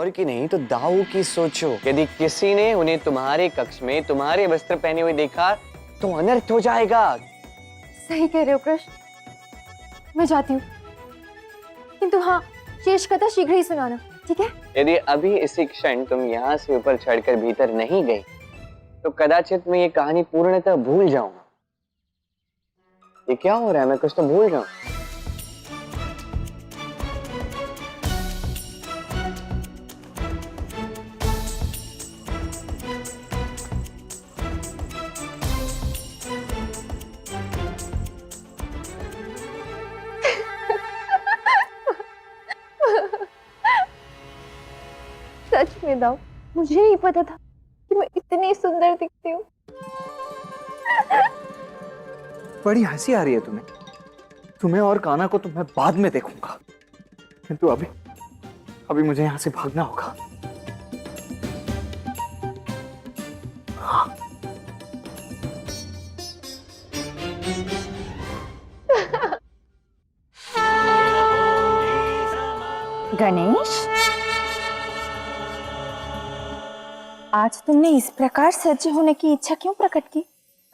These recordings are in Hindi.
और की नहीं तो दाऊ की सोचो। यदि किसी ने उन्हें तुम्हारे कक्ष में तुम्हारे वस्त्र पहने हुए देखा तो अनर्थ हो जाएगा। सही कह रहे हो कृष्ण, मैं जाती हूँ, किंतु हाँ, शेष कथा शीघ्र ही सुनाना, ठीक है? यदि अभी इसी क्षण तुम यहाँ से ऊपर चढ़कर भीतर नहीं गई तो कदाचित मैं ये कहानी पूर्णतः भूल जाऊंगा। ये क्या हो रहा है? मैं कुछ तो भूल रहा हूँ। सच में दाऊ, मुझे नहीं पता था कि मैं इतनी सुंदर दिखती हूँ। बड़ी हंसी आ रही है तुम्हें। तुम्हें और कान्हा को तो मैं बाद में देखूंगा, किंतु अभी मुझे यहां से भागना होगा। हाँ। गणेश, आज तुमने इस प्रकार सज्ज होने की इच्छा क्यों प्रकट की?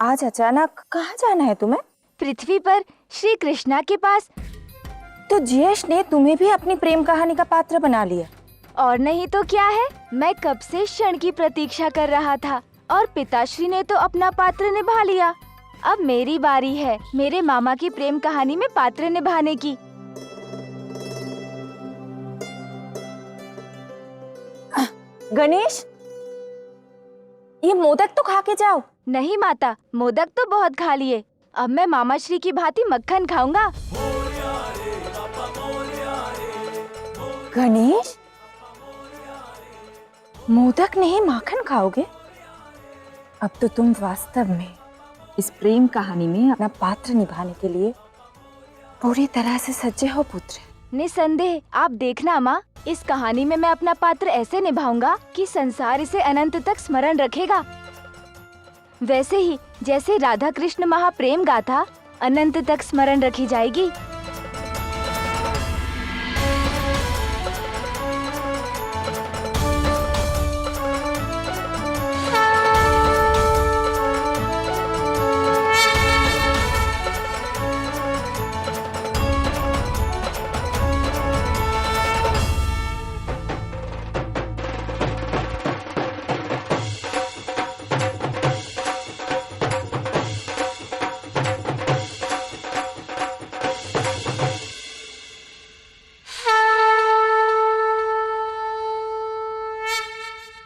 आज अचानक कहाँ जाना है तुम्हें? पृथ्वी पर श्री कृष्णा के पास। तो जयेश ने तुम्हें भी अपनी प्रेम कहानी का पात्र बना लिया। और नहीं तो क्या है, मैं कब से क्षण की प्रतीक्षा कर रहा था और पिताश्री ने तो अपना पात्र निभा लिया। अब मेरी बारी है मेरे मामा की प्रेम कहानी में पात्र निभाने की। गणेश, ये मोदक तो खा के जाओ। नहीं माता, मोदक तो बहुत खा लिए, अब मैं मामा श्री की भांति मक्खन खाऊंगा। गणेश, मोदक नहीं माखन खाओगे? अब तो तुम वास्तव में इस प्रेम कहानी में अपना पात्र निभाने के लिए पूरी तरह से सज्जे हो पुत्र। निसंदेह, आप देखना माँ, इस कहानी में मैं अपना पात्र ऐसे निभाऊंगा कि संसार इसे अनंत तक स्मरण रखेगा। वैसे ही जैसे राधा कृष्ण महाप्रेम गाथा अनंत तक स्मरण रखी जाएगी।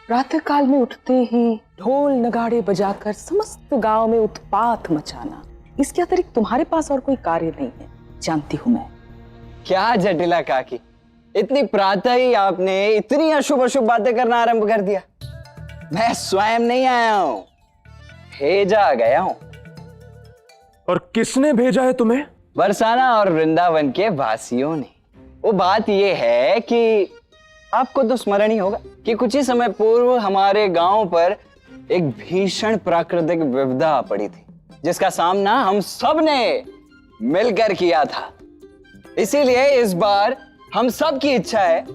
प्रातः काल में उठते ही ढोल नगाड़े बजाकर समस्त गांव में उत्पात मचाना, इसके अतिरिक्त तुम्हारे पास और कोई कार्य नहीं है, जानती हूं मैं। क्या जटिला काकी, इतनी प्रातः ही आपने इतनी अशुभ अशुभ बातें करना आरंभ कर दिया। मैं स्वयं नहीं आया हूं, भेजा गया हूं। और किसने भेजा है तुम्हें? बरसाना और वृंदावन के वासियों ने। वो बात ये है कि आपको तो स्मरण ही होगा कि कुछ ही समय पूर्व हमारे गांव पर एक भीषण प्राकृतिक विपदा पड़ी थी, जिसका सामना हम सब ने मिलकर किया था। इसीलिए इस बार हम सब की इच्छा है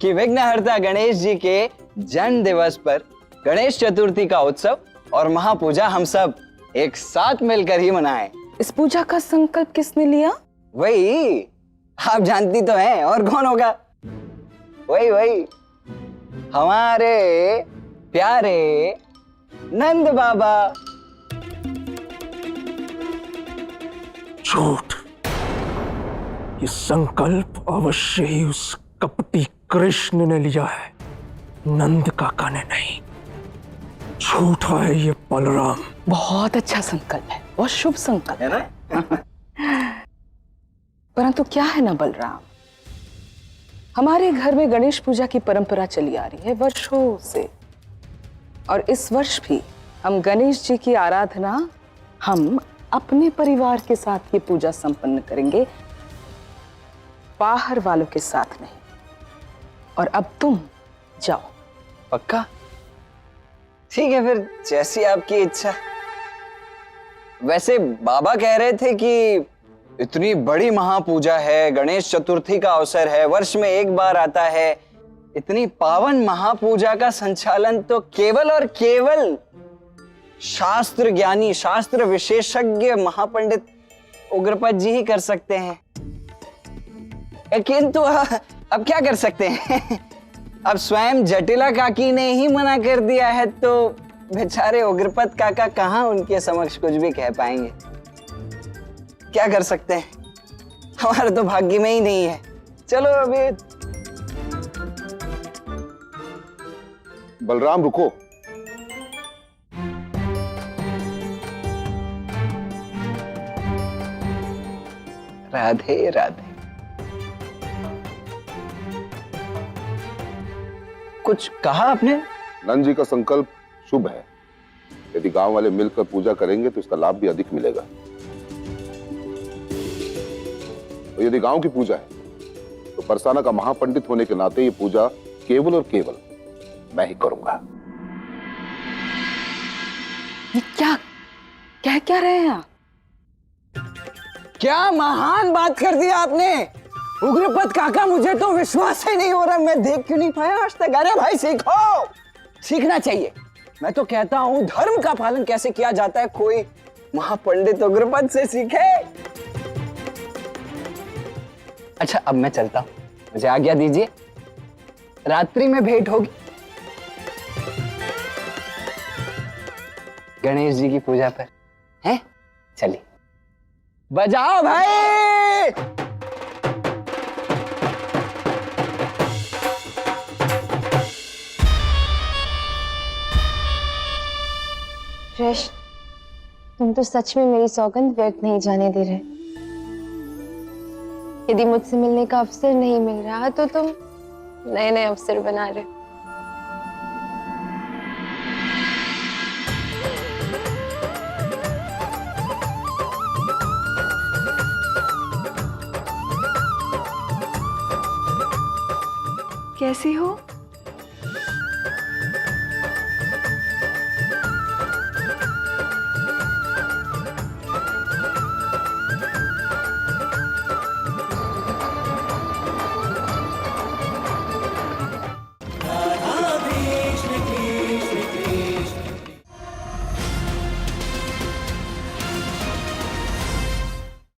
कि विघ्नहर्ता गणेश जी के जन्म दिवस पर गणेश चतुर्थी का उत्सव और महापूजा हम सब एक साथ मिलकर ही मनाएं। इस पूजा का संकल्प किसने लिया? वही आप जानती तो हैं, और कौन होगा? वही हमारे प्यारे नंद बाबा। झूठ! ये संकल्प अवश्य ही उस कपटी कृष्ण ने लिया है, नंद काका ने नहीं। झूठा है ये बलराम। बहुत अच्छा संकल्प है, बहुत शुभ संकल्प है ना? परंतु क्या है ना बलराम, हमारे घर में गणेश पूजा की परंपरा चली आ रही है वर्षों से, और इस वर्ष भी हम गणेश जी की आराधना हम अपने परिवार के साथ ये पूजा संपन्न करेंगे, बाहर वालों के साथ नहीं। और अब तुम जाओ। पक्का? ठीक है, फिर जैसी आपकी इच्छा। वैसे बाबा कह रहे थे कि इतनी बड़ी महापूजा है, गणेश चतुर्थी का अवसर है, वर्ष में एक बार आता है, इतनी पावन महापूजा का संचालन तो केवल और केवल शास्त्र ज्ञानी, शास्त्र विशेषज्ञ महापंडित उग्रपद जी ही कर सकते हैं। किंतु अब क्या कर सकते हैं? अब स्वयं जटिला काकी ने ही मना कर दिया है तो बेचारे उग्रपद काका कहाँ उनके समक्ष कुछ भी कह पाएंगे। क्या कर सकते हैं, हमारे तो भाग्य में ही नहीं है। चलो अभी बलराम रुको। राधे राधे। कुछ कहा आपने? नंद जी का संकल्प शुभ है। यदि गांव वाले मिलकर पूजा करेंगे तो इसका लाभ भी अधिक मिलेगा। तो यदि गांव की पूजा है तो परसाना का महापंडित होने के नाते ये पूजा केवल और केवल मैं ही करूंगा। ये क्या कह क्या रहे हैं आप? क्या महान बात कर दी आपने उग्रपद काका, मुझे तो विश्वास ही नहीं हो रहा। मैं देख क्यों नहीं पाया आज तक? अरे भाई सीखो, सीखना चाहिए। मैं तो कहता हूं धर्म का पालन कैसे किया जाता है कोई महापंडित उग्रपद से सीखे। अच्छा अब मैं चलता हूं, मुझे आज्ञा दीजिए, रात्रि में भेंट होगी। गणेश जी की पूजा पर है, चलिए बजाओ भाई। कृष्ण, तुम तो सच में मेरी सौगंध व्यर्थ नहीं जाने दे रहे। यदि मुझसे मिलने का अवसर नहीं मिल रहा तो तुम नए नए अवसर बना रहे। कैसी हो?